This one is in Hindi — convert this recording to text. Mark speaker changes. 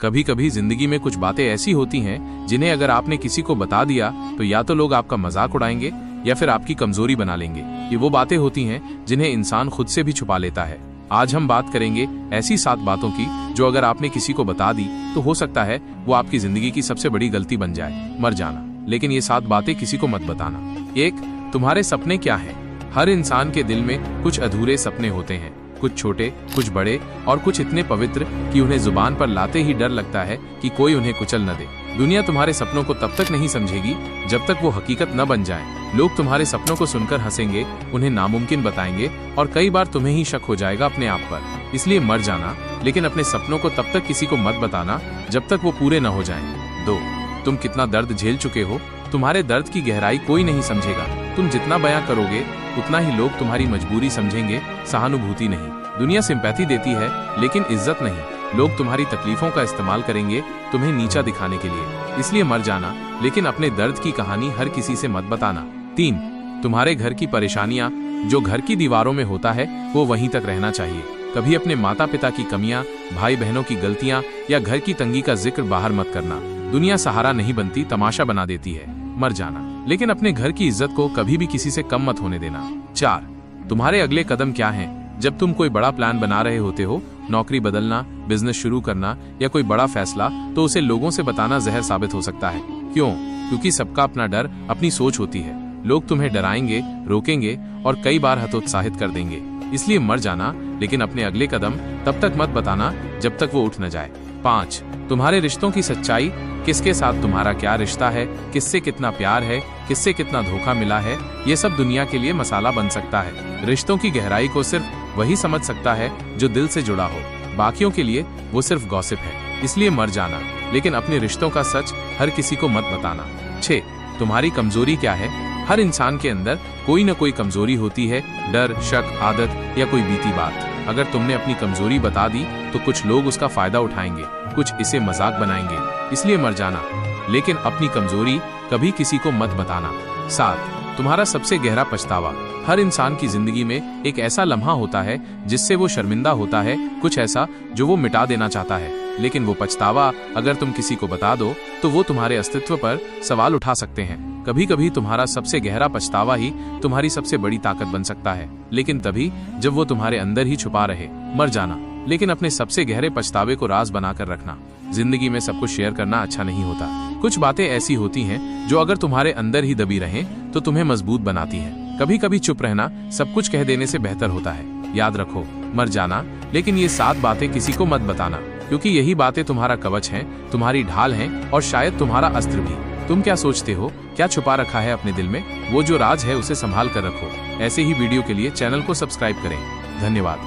Speaker 1: कभी कभी जिंदगी में कुछ बातें ऐसी होती हैं जिन्हें अगर आपने किसी को बता दिया तो या तो लोग आपका मजाक उड़ाएंगे या फिर आपकी कमजोरी बना लेंगे। ये वो बातें होती हैं जिन्हें इंसान खुद से भी छुपा लेता है। आज हम बात करेंगे ऐसी 7 बातों की जो अगर आपने किसी को बता दी तो हो सकता है वो आपकी जिंदगी की सबसे बड़ी गलती बन जाए, मर जाना। लेकिन ये 7 बातें किसी को मत बताना। 1. तुम्हारे सपने क्या हैं? हर इंसान के दिल में कुछ अधूरे सपने होते हैं, कुछ छोटे, कुछ बड़े और कुछ इतने पवित्र कि उन्हें जुबान पर लाते ही डर लगता है कि कोई उन्हें कुचल न दे। दुनिया तुम्हारे सपनों को तब तक नहीं समझेगी जब तक वो हकीकत न बन जाए। लोग तुम्हारे सपनों को सुनकर हंसेंगे, उन्हें नामुमकिन बताएंगे और कई बार तुम्हें ही शक हो जाएगा अपने आप पर। इसलिए मर जाना, लेकिन अपने सपनों को तब तक किसी को मत बताना जब तक वो पूरे न हो जाएं। 2. तुम कितना दर्द झेल चुके हो? तुम्हारे दर्द की गहराई कोई नहीं समझेगा। तुम जितना बयां करोगे उतना ही लोग तुम्हारी मजबूरी समझेंगे, सहानुभूति नहीं। दुनिया सिंपैथी देती है लेकिन इज्जत नहीं। लोग तुम्हारी तकलीफों का इस्तेमाल करेंगे तुम्हें नीचा दिखाने के लिए। इसलिए मर जाना, लेकिन अपने दर्द की कहानी हर किसी से मत बताना। 3. तुम्हारे घर की परेशानियां, जो घर की दीवारों में होता है वो वहीं तक रहना चाहिए। कभी अपने माता पिता की कमियां, भाई बहनों की गलतियां या घर की तंगी का जिक्र बाहर मत करना। दुनिया सहारा नहीं बनती, तमाशा बना देती है। मर जाना, लेकिन अपने घर की इज्जत को कभी भी किसी से कम मत होने देना। 4. तुम्हारे अगले कदम क्या हैं? जब तुम कोई बड़ा प्लान बना रहे होते हो, नौकरी बदलना, बिजनेस शुरू करना या कोई बड़ा फैसला, तो उसे लोगों से बताना जहर साबित हो सकता है। क्यों? क्योंकि सबका अपना डर, अपनी सोच होती है। लोग तुम्हें डराएंगे, रोकेंगे और कई बार हतोत्साहित कर देंगे। इसलिए मर जाना, लेकिन अपने अगले कदम तब तक मत बताना जब तक वो उठ न जाए। 5. तुम्हारे रिश्तों की सच्चाई, किसके साथ तुम्हारा क्या रिश्ता है, किससे कितना प्यार है, किससे कितना धोखा मिला है, ये सब दुनिया के लिए मसाला बन सकता है। रिश्तों की गहराई को सिर्फ वही समझ सकता है जो दिल से जुड़ा हो, बाकियों के लिए वो सिर्फ गॉसिप है। इसलिए मर जाना, लेकिन अपने रिश्तों का सच हर किसी को मत बताना। 6. तुम्हारी कमजोरी क्या है? हर इंसान के अंदर कोई न कोई कमजोरी होती है, डर, शक, आदत या कोई बीती बात। अगर तुमने अपनी कमजोरी बता दी तो कुछ लोग उसका फायदा उठाएंगे, कुछ इसे मजाक बनाएंगे। इसलिए मर जाना, लेकिन अपनी कमजोरी कभी किसी को मत बताना। 7. तुम्हारा सबसे गहरा पछतावा। हर इंसान की जिंदगी में एक ऐसा लम्हा होता है जिससे वो शर्मिंदा होता है, कुछ ऐसा जो वो मिटा देना चाहता है। लेकिन वो पछतावा अगर तुम किसी को बता दो तो वो तुम्हारे अस्तित्व पर सवाल उठा सकते हैं। कभी कभी तुम्हारा सबसे गहरा पछतावा ही तुम्हारी सबसे बड़ी ताकत बन सकता है, लेकिन तभी जब वो तुम्हारे अंदर ही छुपा रहे। मर जाना, लेकिन अपने सबसे गहरे पछतावे को राज बनाकर रखना। जिंदगी में सब कुछ शेयर करना अच्छा नहीं होता। कुछ बातें ऐसी होती हैं जो अगर तुम्हारे अंदर ही दबी रहें तो तुम्हें मजबूत बनाती हैं। कभी कभी चुप रहना सब कुछ कह देने से बेहतर होता है। याद रखो, मर जाना, लेकिन ये 7 बातें किसी को मत बताना, क्योंकि यही बातें तुम्हारा कवच हैं, तुम्हारी ढाल हैं और शायद तुम्हारा अस्त्र भी। तुम क्या सोचते हो? क्या छुपा रखा है अपने दिल में? वो जो राज है उसे संभाल कर रखो। ऐसे ही वीडियो के लिए चैनल को सब्सक्राइब करें। धन्यवाद।